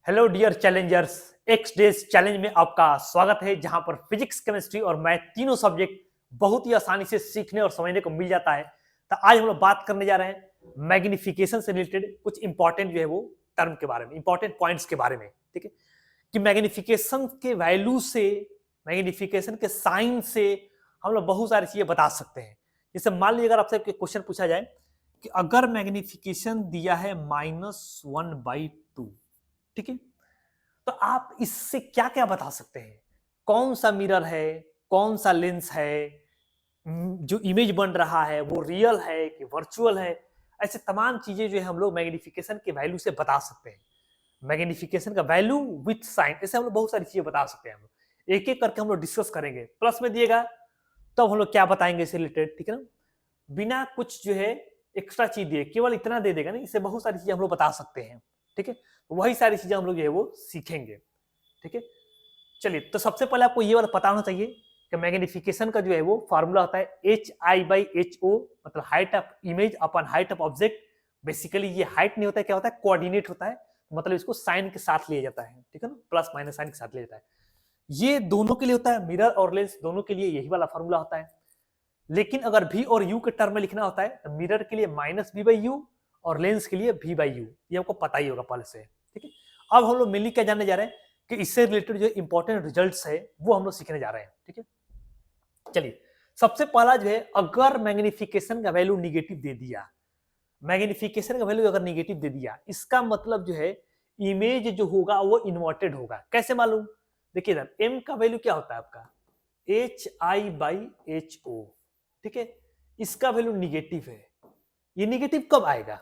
Hello dear challengers, X days challenge में आपका स्वागत है, जहां पर फिजिक्स, केमिस्ट्री और मैथ तीनों सब्जेक्ट बहुत ही आसानी से सीखने और समझने को मिल जाता है। तो आज हम लोग बात करने जा रहे हैं मैग्निफिकेशन से रिलेटेड कुछ इंपॉर्टेंट जो है वो टर्म के बारे में, इंपॉर्टेंट पॉइंट्स के बारे में। ठीक है कि मैग्निफिकेशन के वैल्यू से, मैग्निफिकेशन के साइन से हम लोग बहुत सारी चीजें बता सकते हैं। जैसे मान लीजिए अगर आपसे क्वेश्चन पूछा जाए कि अगर मैग्निफिकेशन दिया है -1/2, ठीक है, तो आप इससे क्या क्या बता सकते हैं? कौन सा मिरर है, कौन सा लेंस है, जो इमेज बन रहा है वो रियल है कि वर्चुअल है। ऐसे तमाम चीजें जो है हम लोग मैग्निफिकेशन के वैल्यू से बता सकते हैं। मैग्निफिकेशन का वैल्यू विथ साइन, ऐसे हम लोग बहुत सारी चीजें बता सकते हैं। हम लोग एक एक करके हम लोग डिस्कस करेंगे। प्लस में दिएगा तब हम लोग क्या बताएंगे इससे रिलेटेड, ठीक है ना, बिना कुछ जो है एक्स्ट्रा चीज दिए, केवल इतना दे देगा ना, इससे बहुत सारी चीजें हम लोग बता सकते हैं। ठीक है, तो वही सारी चीजें हम लोग जो है वो सीखेंगे। ठीक है, चलिए, तो सबसे पहले आपको ये वाला पता होना चाहिए कि मैग्निफिकेशन का जो है वो फार्मूला होता है HI/HO, मतलब height of image upon height of object. Basically ये हाइट नहीं होता है, क्या होता है, कोऑर्डिनेट होता है, मतलब इसको साइन के साथ लिया जाता है। ठीक है ना, प्लस माइनस साइन के साथ लिया जाता है। ये दोनों के लिए होता है, मिरर और लेंस दोनों के लिए यही वाला फार्मूला होता है। लेकिन अगर v और u के टर्म में लिखना होता है तो मिरर के लिए -v/u और लेंस के लिए v/u, ये आपको पता ही होगा पहले से। ठीक है, अब हम लोग मेनली क्या जानने जा रहे हैं कि इससे रिलेटेड जो इंपॉर्टेंट रिजल्ट्स है वो हम लोग सीखने जा रहे हैं। ठीक है, चलिए, सबसे पहला जो है, अगर मैग्निफिकेशन का वैल्यू निगेटिव दे दिया, मैग्निफिकेशन का वैल्यू अगर निगेटिव दे दिया, इसका मतलब जो है इमेज जो होगा वो इन्वर्टेड होगा। कैसे मालूम? देखिए ना, m का वैल्यू क्या होता है आपका, HI/HO। ठीक है, इसका वैल्यू निगेटिव है। ये निगेटिव कब आएगा?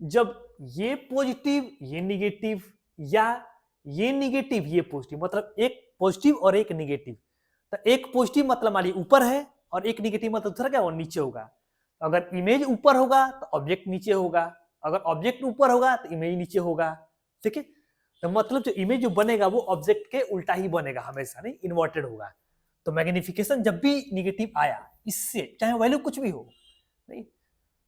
जब ये पॉजिटिव ये निगेटिव, या ये निगेटिव ये पॉजिटिव, मतलब एक पॉजिटिव और एक निगेटिव। तो एक पॉजिटिव मतलब मान लीजिए ऊपर है, और एक निगेटिव मतलब दूसरा क्या, वो नीचे होगा। अगर इमेज ऊपर होगा तो ऑब्जेक्ट नीचे होगा, अगर ऑब्जेक्ट ऊपर होगा तो इमेज नीचे होगा। ठीक है, तो मतलब जो इमेज जो बनेगा वो ऑब्जेक्ट के उल्टा ही बनेगा, हमेशा नहीं इन्वर्टेड होगा। तो मैग्निफिकेशन जब भी निगेटिव आया, इससे चाहे वैल्यू कुछ भी हो, नहीं,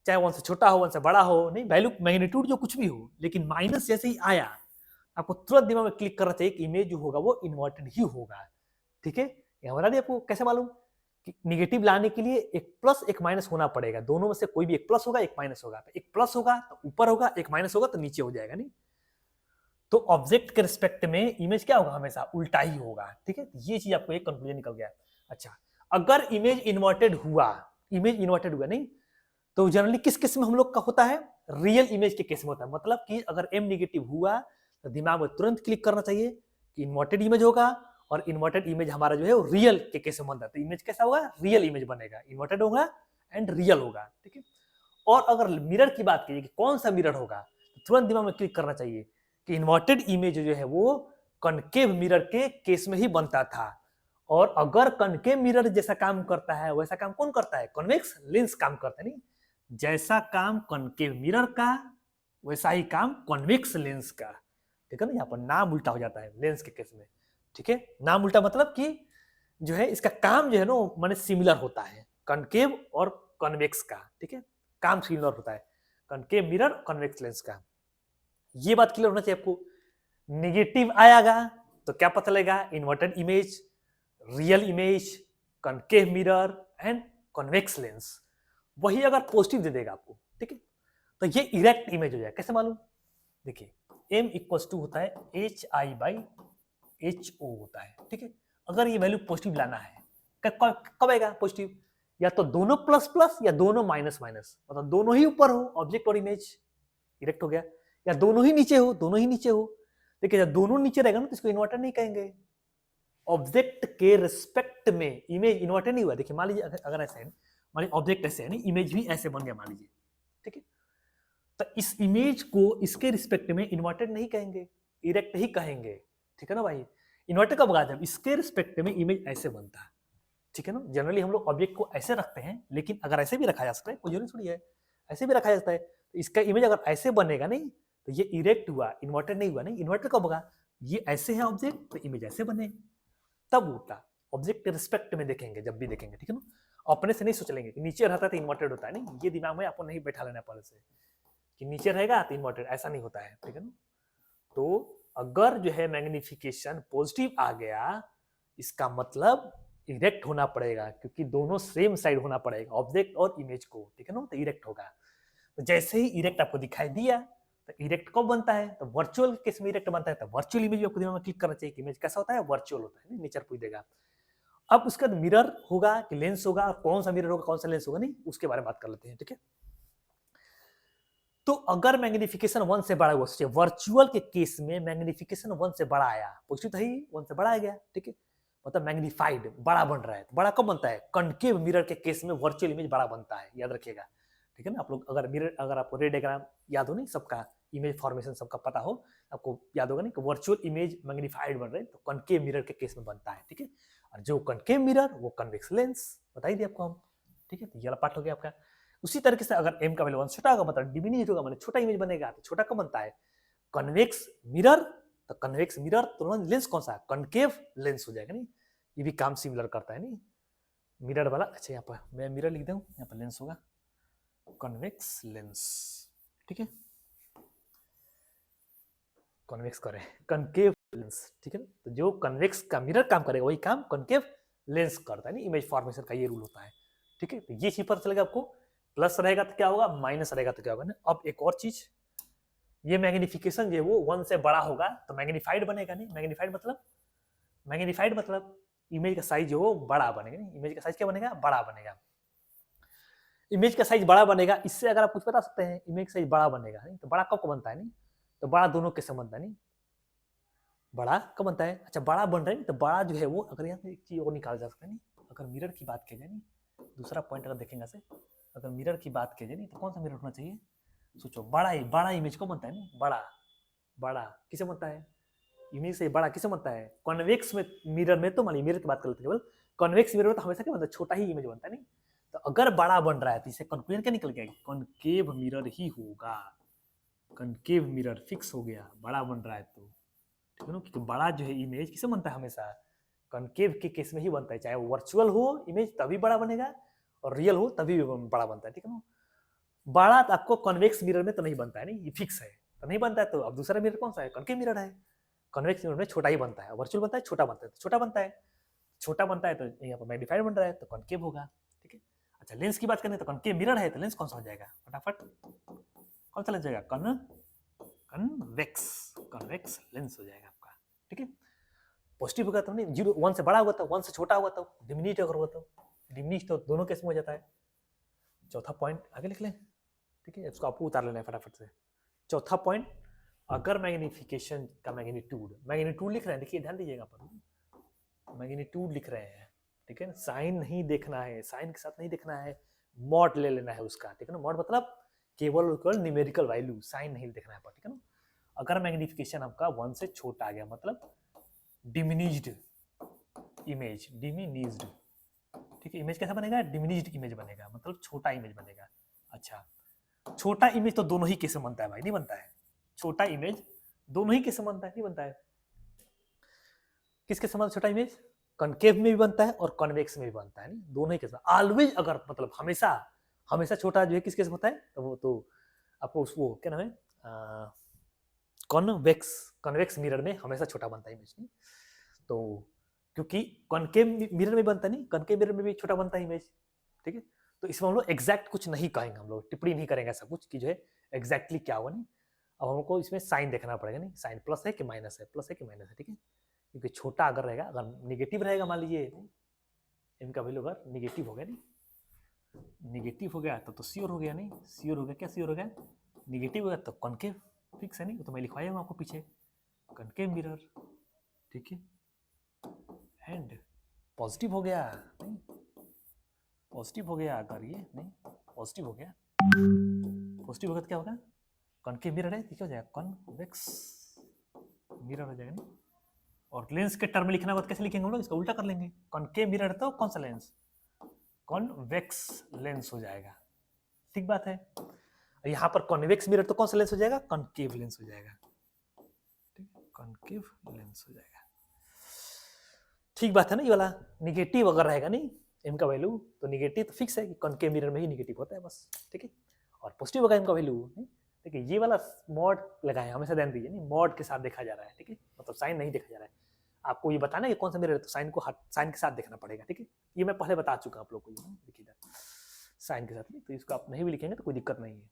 चाहे वन से छोटा हो वन से बड़ा हो, नहीं, वैल्यू मैग्नीट्यूड जो कुछ भी हो, लेकिन माइनस जैसे ही आया, आपको तुरंत दिमाग में क्लिक करना चाहिए कि इमेज जो होगा वो इन्वर्टेड ही होगा। ठीक है, ये बता दिया आपको। कैसे मालूम? कि निगेटिव लाने के लिए एक प्लस एक माइनस होना पड़ेगा, दोनों में से कोई भी एक प्लस होगा एक माइनस होगा। एक प्लस होगा तो ऊपर होगा, एक माइनस होगा तो नीचे हो जाएगा, नहीं। तो ऑब्जेक्ट के रिस्पेक्ट में इमेज क्या होगा, हमेशा उल्टा ही होगा। ठीक है, ये चीज आपको एक कंक्लूजन निकल गया। अच्छा, अगर इमेज इन्वर्टेड हुआ, इमेज इन्वर्टेड हुआ, नहीं, तो जनरली किस केस में हम लोग का होता है, रियल इमेज के केस में होता है। मतलब कि अगर m निगेटिव हुआ तो दिमाग में तुरंत क्लिक करना चाहिए कि इन्वर्टेड इमेज होगा, और इन्वर्टेड इमेज हमारा जो है वो रियल के केस में बनता है। तो इमेज कैसा होगा, रियल इमेज बनेगा, इन्वर्टेड होगा एंड रियल होगा। ठीक है, और अगर मिरर की बात कीजिए कि कौन सा मिरर होगा, तो तुरंत दिमाग में क्लिक करना चाहिए कि इन्वर्टेड इमेज जो है वो कनकेव मिरर के केस में ही बनता था। और अगर कनकेव मिरर जैसा काम करता है, वैसा काम कौन करता है, कन्वेक्स लेंस काम करता है, नहीं। जैसा काम कनकेव मिरर का, वैसा ही काम कॉन्वेक्स लेंस का। ठीक है ना, यहाँ पर नाम उल्टा हो जाता है लेंस के केस में। ठीक है, नाम उल्टा मतलब कि जो है इसका काम जो है ना माने सिमिलर होता है, कनकेव और कॉन्वेक्स का। ठीक है, काम सिमिलर होता है कनकेव मिरर कॉन्वेक्स लेंस का। ये बात क्लियर होना चाहिए आपको। निगेटिव आएगा तो क्या पता लगेगा, inverted image, real image, concave mirror and convex lens. वही अगर पॉजिटिव दे देगा आपको, ठीक है, तो ये इरेक्ट इमेज हो जाएगा। कैसे मालूम? देखिए, m इक्वल्स टू होता है HI/HO होता है। ठीक है, अगर ये वैल्यू पॉजिटिव लाना है, कब आएगा पॉजिटिव? या तो दोनों प्लस प्लस या दोनों माइनस माइनस, मतलब दोनों ही ऊपर हो ऑब्जेक्ट और इमेज, इरेक्ट हो गया। या दोनों ही नीचे हो, दोनों ही नीचे हो। देखिए, जब दोनों नीचे रहेगा ना तो इसको इन्वर्टर नहीं कहेंगे। ऑब्जेक्ट के रिस्पेक्ट में इमेज इन्वर्टर नहीं हुआ। देखिए, मान लीजिए अगर ऐसे है, मान लीजिए ऑब्जेक्ट ऐसे है, नहीं, इमेज भी ऐसे बन गया मान लीजिए। ठीक है, तो इस इमेज को इसके रिस्पेक्ट में इन्वर्टेड नहीं कहेंगे, इरेक्ट ही कहेंगे। ठीक है ना भाई, इन्वर्टेड कब होगा, जब इसके रिस्पेक्ट में इमेज ऐसे बनता है। ठीक है ना, जनरली हम लोग ऑब्जेक्ट को ऐसे रखते हैं, लेकिन अगर ऐसे भी रखा जा सकता है, कोई जरूरी थोड़ी है, ऐसे भी रखा जा सकता है। तो इसका इमेज अगर ऐसे बनेगा, नहीं, तो ये इरेक्ट हुआ, इन्वर्टेड नहीं हुआ। नहीं, इन्वर्टेड कब होगा, ये ऐसे है ऑब्जेक्ट तो इमेज ऐसे बने, तब होता। ऑब्जेक्ट के रिस्पेक्ट में देखेंगे जब भी देखेंगे। ठीक है ना, अपने से नहीं सोच लेंगे कि नीचे रहता है तो इन्वर्टेड होता है, नहीं, ये दिमाग में आपको नहीं बैठा लेना पहले से कि नीचे रहेगा तो इन्वर्टेड, ऐसा नहीं होता है। ठीक है ना, तो अगर जो है मैग्निफिकेशन पॉजिटिव आ गया, इसका मतलब इरेक्ट होना पड़ेगा, क्योंकि दोनों सेम साइड होना पड़ेगा ऑब्जेक्ट और इमेज को, ठीक है ना, तो इरेक्ट होगा। तो जैसे ही इरेक्ट आपको दिखाई दिया, तो इरेक्ट कब बनता है, तो वर्चुअल केस में इरेक्ट बनता है। तो वर्चुअल इमेज आपको दिमाग में क्लिक करना चाहिए कि इमेज कैसा होता है, वर्चुअल होता है, नेचर पूछ देगा। अब उसका मिरर होगा कि लेंस होगा, कौन सा मिरर होगा कौन सा लेंस होगा, नहीं उसके बारे में बात कर लेते हैं, ठीक है। तो अगर मैग्निफिकेशन 1 से बड़ा हुआ, सोचिए वर्चुअल के केस में मैग्निफिकेशन 1 से बड़ा आया, पॉजिटिव था ही 1 से बड़ा आ गया, ठीक है, मतलब मैग्नीफाइड बड़ा बन रहा है। तो बड़ा कब बनता है, कनकेव मिरर के केस में वर्चुअल इमेज बड़ा बनता है, याद रखिएगा, ठीक है ना। आप लोग अगर मिरर, अगर आपको रे डायग्राम याद हो, नहीं सबका इमेज फॉर्मेशन सबका पता हो, आपको याद होगा नहीं कि वर्चुअल इमेज मैग्नीफाइड बन रहे हैं, तो कनकेव मिरर के केस में बनता है, ठीक है। और जो कनकेव मिरर वो कन्वेक्स लेंस, बताई दिया आपको हम, ठीक है। तो ये वाला पार्ट हो गया आपका। उसी तरीके से अगर m का वैल्यू 1 छोटा होगा, मतलब डिमिनिश होगा, मतलब छोटा इमेज बनेगा। तो छोटा कब बनता है, कन्वेक्स मिरर। तो कन्वेक्स मिरर तो लेंस कौन सा, कनकेव लेंस हो जाएगा, नहीं ये भी काम सिमिलर करता है, नहीं मिरर वाला। अच्छा यहाँ पर मैं मिरर लिख दूं, यहाँ पर लेंस होगा कन्वेक्स लेंस, ठीक है, कन्वेक्स करे कनकेव लेंस, ठीक है ना। तो जो कन्वेक्स का मिरर काम करेगा वही काम कनकेव लेंस करता है, नहीं इमेज फॉर्मेशन का ये रूल होता है, ठीक है। तो ये चीज पता चलेगा आपको, प्लस रहेगा तो क्या होगा, माइनस रहेगा तो क्या होगा ना। अब एक और चीज, ये मैग्निफिकेशन जो है वो 1 से बड़ा होगा तो मैग्नीफाइड बनेगा, नहीं मैग्नीफाइड मतलब इमेज का साइज जो बड़ा बनेगा, नहीं इमेज का साइज क्या बनेगा, बड़ा बनेगा। इमेज का साइज बड़ा बनेगा, इससे अगर आप कुछ बता सकते हैं, इमेज का साइज बड़ा बनेगा, नहीं तो बड़ा कब बनता है, नहीं तो बड़ा दोनों के संबंध है, नहीं बड़ा कब बनता है। अच्छा बड़ा बन रहा है, तो बड़ा जो है वो, अगर यहाँ पे एक चीज और निकाल जा सकता है, नहीं अगर मिरर की बात की जाए, नहीं दूसरा पॉइंट अगर देखेंगे से, अगर मिरर की बात की जाए, नहीं तो कौन सा मिरर होना चाहिए, सोचो बड़ा इमेज को बनता है, नहीं बड़ा किसे बनता है, इमेज से बड़ा किसे बनता है, कॉन्वेक्स में मिरर में, तो मान मिरर की बात कर लेते हैं केवल, कॉन्वेक्स मिरर में तो हमेशा क्या बनता है, छोटा ही इमेज बनता है, नहीं तो अगर बड़ा बन रहा है तो इसे कंक्लूजन क्या निकल गया, कॉनकेव मिरर ही होगा, कॉनकेव मिरर फिक्स हो गया, बड़ा बन रहा है तो, ठीक है ना, क्योंकि बड़ा जो है इमेज किसे बनता है, हमेशा कॉनकेव के केस में ही बनता है, चाहे वो वर्चुअल हो इमेज तभी बड़ा बनेगा और रियल हो तभी बड़ा बनता है, ठीक है ना। बड़ा तो आपको कॉन्वेक्स मिरर में तो नहीं बनता है, नहीं ये फिक्स है, तो नहीं बनता है। तो अब दूसरा मिरर कौन सा है, कॉनकेव मिरर है, कॉन्वेक्स मिरर में छोटा ही बनता है, वर्चुअल बनता है छोटा बनता है, तो छोटा बनता है, छोटा बनता है तो यहाँ पर मैग्नीफाइड बन रहा है तो कॉनकेव होगा, ठीक है। अच्छा लेंस की बात करें तो कॉनकेव मिरर है तो लेंस कौन सा हो जाएगा, फटाफट कौन सा लेंस जाएगा, कन्वेक्स लेंस हो जाएगा आपका, ठीक है। पॉजिटिव होगा तो नहीं, 1 से बड़ा होगा तो, 1 से छोटा होगा तो, डिमिनिश अगर होगा तो, डिमिनिश तो दोनों केस में हो जाता है। चौथा पॉइंट आगे लिख लें, ठीक है, इसको आपको उतार लेना है फटाफट से। चौथा पॉइंट, अगर मैग्निफिकेशन का मैग्नीट्यूड लिख रहे हैं, देखिए ध्यान दीजिएगा, पर मैग्नीट्यूड लिख रहे हैं, ठीक है, साइन नहीं देखना है, साइन के साथ नहीं देखना है, मॉड ले लेना है उसका, ठीक है ना। मॉड मतलब केवल न्यूमेरिकल वैल्यू, साइन नहीं देखना है, ठीक है ना। अगर मैग्निफिकेशन आपका 1 से छोटा आ गया, मतलब डिमिनिश्ड इमेज, ठीक है, इमेज कैसा बनेगा, डिमिनिश्ड इमेज बनेगा, मतलब छोटा इमेज बनेगा। अच्छा छोटा इमेज तो दोनों ही केस में बनता है भाई, नहीं बनता है, छोटा इमेज दोनों ही केस में बनता है, नहीं बनता है। किसके समान छोटा इमेज, कॉनकेव में भी बनता है और कॉन्वेक्स में भी बनता है, नहीं दोनों ही केस में ऑलवेज, अगर मतलब हमेशा छोटा जो है किस केस में होता है, तो वो तो आपको वो क्या नाम है, कॉन्वेक्स मिरर में हमेशा छोटा बनता है इमेज, नहीं तो क्योंकि कॉनकेव मिरर में बनता नहीं, कॉनकेव मिरर में भी छोटा बनता है इमेज, ठीक है। तो इसमें हम लोग एग्जैक्ट कुछ नहीं कहेंगे, हम लोग टिप्पणी नहीं करेंगे ऐसा कुछ कि जो है एग्जैक्टली क्या होगा, नहीं अब हमको इसमें साइन देखना पड़ेगा, नहीं साइन प्लस है कि माइनस है, प्लस है कि माइनस है, ठीक है। क्योंकि छोटा अगर रहेगा, अगर निगेटिव रहेगा, मान लीजिए इनका वैल्यू अगर निगेटिव हो गया, नहीं निगेटिव हो गया तो श्योर हो गया, नहीं श्योर हो गया, क्या श्योर हो गया, निगेटिव हो गया तो कॉनकेव फिक्स है, नहीं तो मैं लिखवाया हूँ आपको पीछे कॉनकेव मिरर, ठीक है। एंड पॉजिटिव हो गया, नहीं पॉजिटिव हो गया, अगर ये नहीं पॉजिटिव हो गया, पॉजिटिव होगा तो क्या होगा, कॉनकेव मिरर है, क्या हो जाएगा, कॉन्वेक्स मिरर हो जाएगा, नहीं और लेंस के टर्म में लिखना होगा तो कैसे लिखेंगे हम लोग, इसका उल्टा कर लेंगे, कॉनकेव मिरर तो कौन सा लेंस, कॉन्वेक्स लेंस हो जाएगा, ठीक बात है। यहाँ पर कॉन्वेक्स मिरर तो कौन सा लेंस हो जाएगा, कॉनकेव लेंस हो जाएगा, ठीक है, कॉनकेव लेंस हो जाएगा, ठीक बात है ना। ये वाला निगेटिव अगर रहेगा, नहीं m का वैल्यू तो निगेटिव तो फिक्स है कि कॉनकेव मिरर में ही निगेटिव होता है बस, ठीक है। और पॉजिटिव होगा m का वैल्यू, ठीक है। ये वाला मॉड लगाए, हमेशा ध्यान दीजिए, नहीं मॉड के साथ देखा जा रहा है, ठीक है, मतलब साइन नहीं देखा जा रहा है। आपको ये बताना है कि कौन सा मिरर है, तो साइन को साइन के साथ देखना पड़ेगा, ठीक है। ये मैं पहले बता चुका आप लोग को, ये देखिए साइन के साथ नहीं, तो इसको आप नहीं भी लिखेंगे तो कोई दिक्कत नहीं है।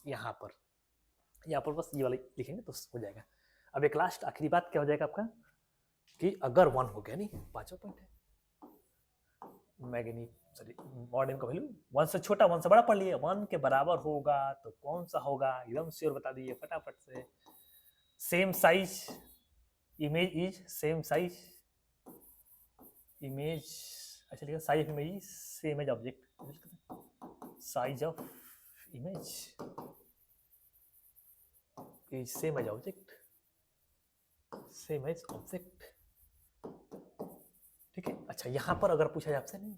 यहाँ पर बस ये वाला लिखेंगे तो हो जाएगा। अब एक लास्ट आखिरी बात क्या हो जाएगा आपका, कि अगर 1 हो गया, नहीं 5वां पॉइंट है, मॉड m का वैल्यू 1 से छोटा 1 से बड़ा पढ़ लिए, 1 के बराबर होगा तो कौन सा होगा, एकदम श्योर बता दीजिए फटाफट से। Same size image is same size image, अच्छा लिखा size of image same as object, size of image is same as object, same as object, ठीक है। अच्छा यहाँ पर अगर पूछा जाए आपसे, नहीं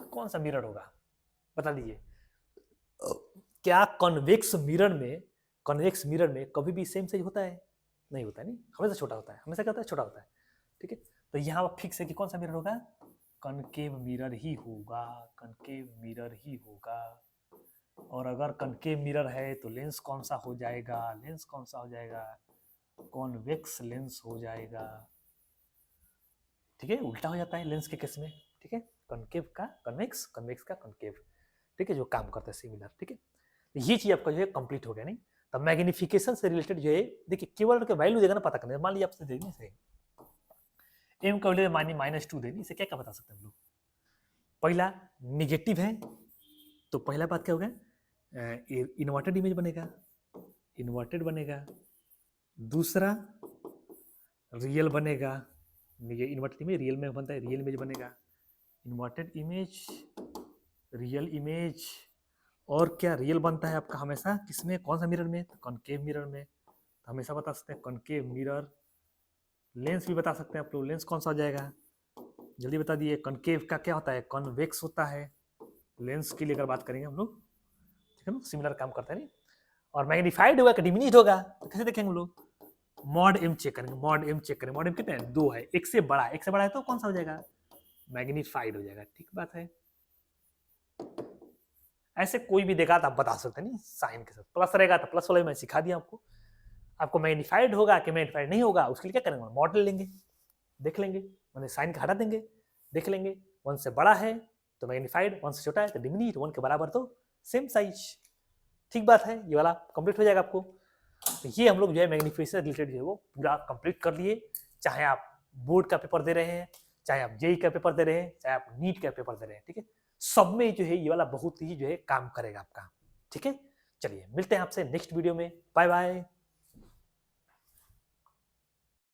कौन सा मिरर होगा बता दीजिए, क्या कन्वेक्स मिरर में कभी भी सेम साइज होता है? नहीं होता है, नहीं, हमेशा छोटा होता है, हमेशा क्या होता है, छोटा होता है, ठीक है। तो यहाँ फिक्स है कि कौन सा मिरर होगा, कनकेव मिरर ही होगा, कनकेव मिरर ही होगा। और अगर कनकेव मिरर है तो लेंस कौन सा हो जाएगा, लेंस कौन सा हो जाएगा, कॉन्वेक्स लेंस हो जाएगा, ठीक है। उल्टा हो जाता है लेंस के केस में, ठीक है, कनकेव का कन्वेक्स, कन्वेक्स का कनकेव, ठीक है, जो काम करता है सिमिलर, ठीक है। ये चीज आपका जो है कंप्लीट हो गया, नहीं। तब मैग्निफिकेशन से रिलेटेड जो है, देखिए केवल के वैल्यू देगा ना पता करने, मान लीजिए आपसे देनी सही m का वैल्यू -2 देनी, इसे क्या क्या बता सकते हैं हम लोग। पहला निगेटिव है, तो पहला बात क्या होगा, इन्वर्टेड इमेज बनेगा, इन्वर्टेड बनेगा। दूसरा रियल बनेगा, इन्वर्टेड इमेज रियल में बनता है, रियल इमेज बनेगा, इन्वर्टेड इमेज रियल इमेज। और क्या रियल बनता है आपका हमेशा किसमें, कौन सा मिरर में, तो कॉनकेव मिरर में, तो हमेशा बता सकते हैं कॉनकेव मिरर। लेंस भी बता सकते हैं आप लोग, लेंस कौन सा हो जाएगा, जल्दी बता दिए। कॉनकेव का क्या होता है, कॉन्वेक्स होता है। लेंस की अगर बात करेंगे हम लोग, ठीक है ना, सिमिलर काम करता है, नहीं। और मैग्नीफाइड होगा कि डिमिनिश्ड होगा, तो कैसे देखेंगे हम लोग, मॉड m चेक करेंगे, मॉड m चेक करेंगे, मॉड m कितने हैं, 2 है, एक से बड़ा है तो कौन सा हो जाएगा, मैग्नीफाइड हो जाएगा, ठीक बात है। ऐसे कोई भी देगा तो आप बता सकते हैं, नहीं साइन के साथ, प्लस रहेगा तो प्लस वाला मैं सिखा दिया आपको। आपको मैग्नीफाइड होगा कि मैग्नीफाइड नहीं होगा, उसके लिए क्या करेंगे, मॉडल लेंगे, देख लेंगे, मैंने साइन का हटा देंगे, देख लेंगे 1 से बड़ा है तो मैग्नीफाइड, 1 से छोटा है तो डिमिनिश्ड, 1 के बराबर तो सेम साइज, ठीक बात है। ये वाला कंप्लीट हो जाएगा आपको। तो ये हम लोग जो है मैग्नीफिकेशन रिलेटेड जो है वो पूरा कंप्लीट कर लिए। चाहे आप बोर्ड का पेपर दे रहे हैं, चाहे आप जेई का पेपर दे रहे हैं, चाहे आप नीट का पेपर दे रहे हैं, ठीक है, सब में जो है ये वाला बहुत ही जो है काम करेगा आपका, ठीक है। चलिए मिलते हैं आपसे नेक्स्ट वीडियो में, बाय बाय।